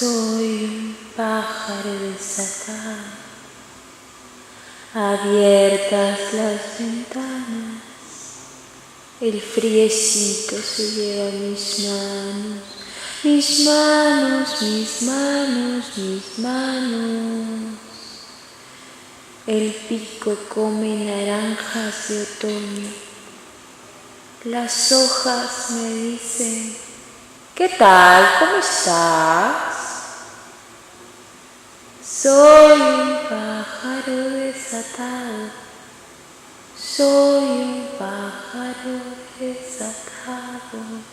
Soy un pájaro desatado, abiertas las ventanas, el friecito se lleva mis manos, mis manos, mis manos, mis manos. El pico come naranjas de otoño, las hojas me dicen: ¿qué tal? ¿Cómo estás? Soy un pájaro desatado, soy un pájaro desatado.